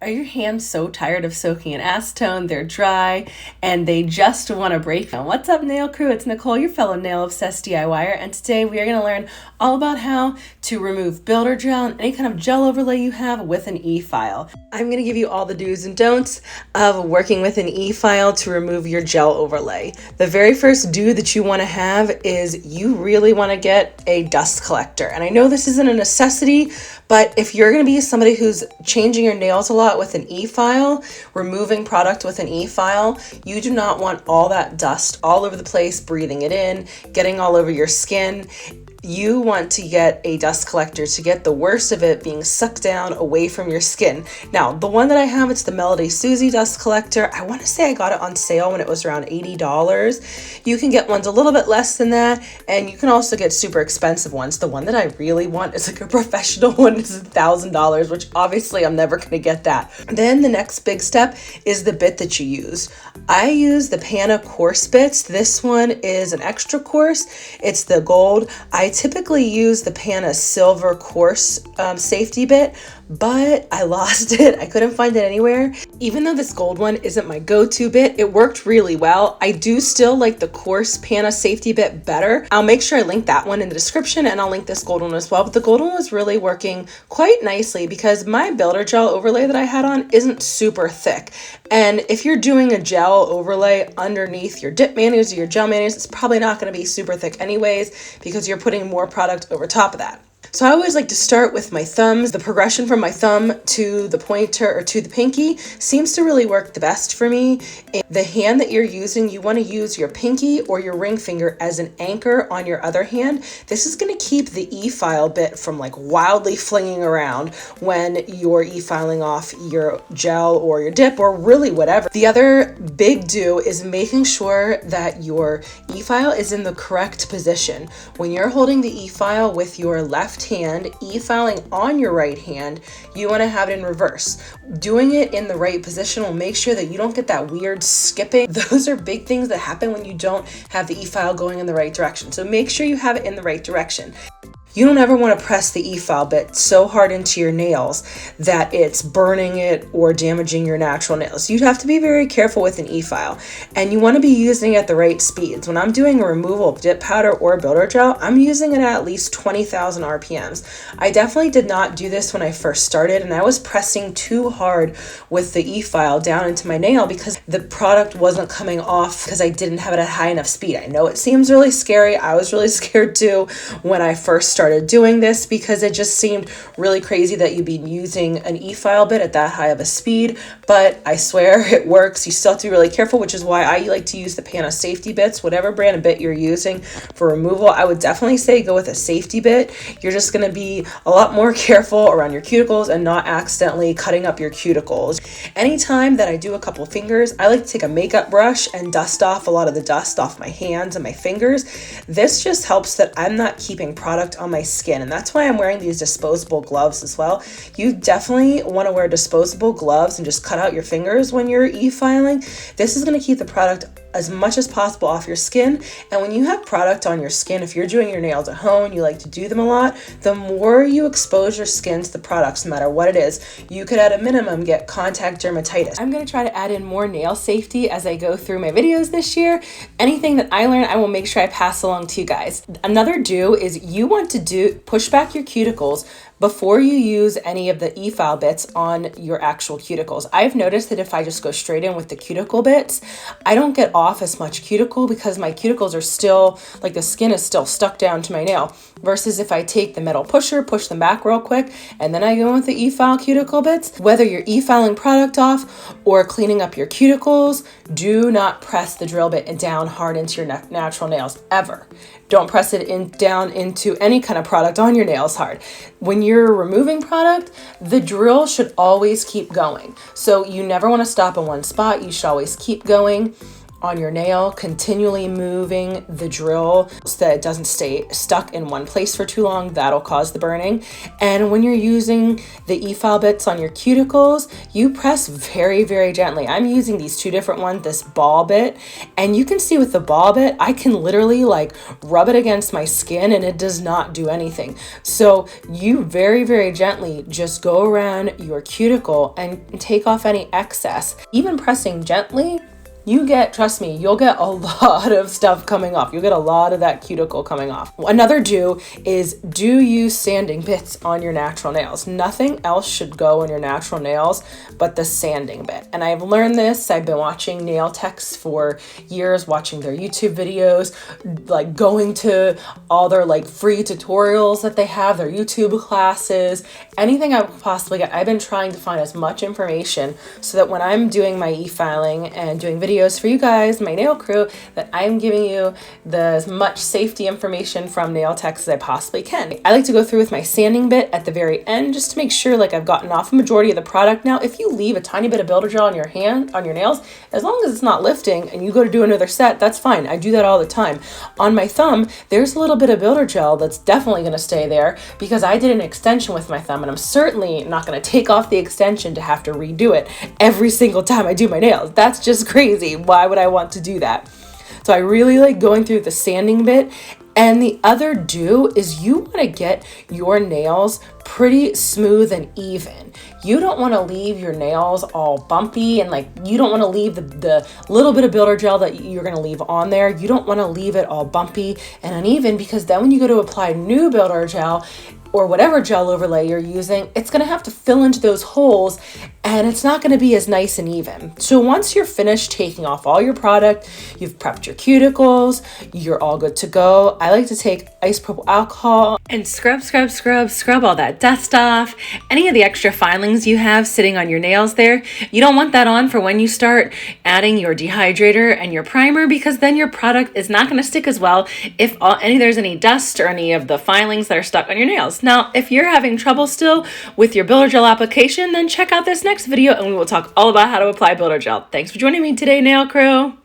Are your hands so tired of soaking in acetone? They're dry and they just want to break down. What's up, nail crew? It's Nicole, your fellow nail obsessed DIYer, and today we are going to learn all about how to remove builder gel and any kind of gel overlay you have with an e-file. I'm going to give you all the do's and don'ts of working with an e-file to remove your gel overlay. The very first do that you want to have is you really want to get a dust collector. And I know this isn't a necessity, but if you're going to be somebody who's changing your nails a lot with an e-file, removing product with an e-file, you do not want all that dust all over the place, breathing it in, getting all over your skin. You want to get a dust collector to get the worst of it being sucked down away from your skin. Now, the one that I have, it's the Melody Susie dust collector. I want to say I got it on sale when it was around $80. You can get ones a little bit less than that, and you can also get super expensive ones. The one that I really want is like a professional one. It's $1,000, which obviously I'm never going to get that. Then the next big step is the bit that you use. I use the Pana Coarse bits. This one is an extra coarse. It's the gold. I typically use the Pana Silver Coarse safety bit, but I lost it. I couldn't find it anywhere. Even though this gold one isn't my go-to bit, it worked really well. I do still like the coarse Pana safety bit better. I'll make sure I link that one in the description, and I'll link this gold one as well. But the gold one was really working quite nicely because my builder gel overlay that I had on isn't super thick. And if you're doing a gel overlay underneath your dip mayonnaise or your gel mayonnaise, it's probably not going to be super thick anyways because you're putting more product over top of that. So I always like to start with my thumbs. The progression from my thumb to the pointer or to the pinky seems to really work the best for me. In the hand that you're using, you want to use your pinky or your ring finger as an anchor on your other hand. This is going to keep the e-file bit from like wildly flinging around when you're e-filing off your gel or your dip or really whatever. The other big do is making sure that your e-file is in the correct position. When you're holding the e-file with your left hand, e-filing on your right hand, you want to have it in reverse. Doing it in the right position will make sure that you don't get that weird skipping. Those are big things that happen when you don't have the e-file going in the right direction. So make sure you have it in the right direction. You don't ever want to press the e-file bit so hard into your nails that it's burning it or damaging your natural nails. You'd have to be very careful with an e-file, and you want to be using it at the right speeds. When I'm doing a removal of dip powder or builder gel, I'm using it at least 20,000 RPMs. I definitely did not do this when I first started, and I was pressing too hard with the e-file down into my nail because the product wasn't coming off because I didn't have it at high enough speed. I know it seems really scary. I was really scared too when I first started doing this because it just seemed really crazy that you'd be using an e-file bit at that high of a speed, but I swear it works. You still have to be really careful, which is why I like to use the Pana safety bits. Whatever brand of bit you're using for removal, I would definitely say go with a safety bit. You're just going to be a lot more careful around your cuticles and not accidentally cutting up your cuticles. Anytime that I do a couple fingers, I like to take a makeup brush and dust off a lot of the dust off my hands and my fingers. This just helps that I'm not keeping product on my skin, and that's why I'm wearing these disposable gloves as well. You definitely want to wear disposable gloves and just cut out your fingers when you're e-filing. This is going to keep the product as much as possible off your skin. And when you have product on your skin, if you're doing your nails at home and you like to do them a lot, the more you expose your skin to the products, no matter what it is, you could at a minimum get contact dermatitis. I'm going to try to add in more nail safety as I go through my videos this year. Anything that I learn, I will make sure I pass along to you guys. Another do is you want to push back your cuticles before you use any of the e-file bits on your actual cuticles. I've noticed that if I just go straight in with the cuticle bits, I don't get off as much cuticle because my cuticles are still, like the skin is still stuck down to my nail. Versus if I take the metal pusher, push them back real quick, and then I go with the e-file cuticle bits. Whether you're e-filing product off or cleaning up your cuticles, do not press the drill bit down hard into your natural nails, ever. Don't press it down into any kind of product on your nails hard. When you're removing product, the drill should always keep going. So you never want to stop in one spot. You should always keep going. on your nail, continually moving the drill so that it doesn't stay stuck in one place for too long. That'll cause the burning. And when you're using the Efile bits on your cuticles, you press very, very gently. I'm using these two different ones, this ball bit, and you can see with the ball bit, I can literally like rub it against my skin and it does not do anything. So you very, very gently just go around your cuticle and take off any excess. Even pressing gently, you get, trust me, you'll get a lot of stuff coming off. You'll get a lot of that cuticle coming off. Another do is do use sanding bits on your natural nails. Nothing else should go on your natural nails but the sanding bit. And I've learned this. I've been watching nail techs for years, watching their YouTube videos, like going to all their like free tutorials that they have, their YouTube classes, anything I could possibly get. I've been trying to find as much information so that when I'm doing my e-filing and doing videos for you guys, my nail crew, that I'm giving you as much safety information from nail techs as I possibly can. I like to go through with my sanding bit at the very end just to make sure like I've gotten off a majority of the product. Now, if you leave a tiny bit of builder gel on your hand, on your nails, as long as it's not lifting and you go to do another set, that's fine. I do that all the time. On my thumb, there's a little bit of builder gel that's definitely going to stay there because I did an extension with my thumb, and I'm certainly not going to take off the extension to have to redo it every single time I do my nails. That's just crazy. Why would I want to do that? So I really like going through the sanding bit. And the other do is you want to get your nails pretty smooth and even. You don't want to leave your nails all bumpy, and like you don't want to leave the little bit of builder gel that you're going to leave on there. You don't want to leave it all bumpy and uneven, because then when you go to apply new builder gel or whatever gel overlay you're using, it's going to have to fill into those holes and it's not going to be as nice and even. So once you're finished taking off all your product, you've prepped your cuticles, you're all good to go. I like to take isopropyl alcohol and scrub all that dust off. Any of the extra filings you have sitting on your nails there, you don't want that on for when you start adding your dehydrator and your primer, because then your product is not going to stick as well if there's any dust or any of the filings that are stuck on your nails. Now, if you're having trouble still with your builder gel application, then check out this next video and we will talk all about how to apply builder gel. Thanks for joining me today, nail crew.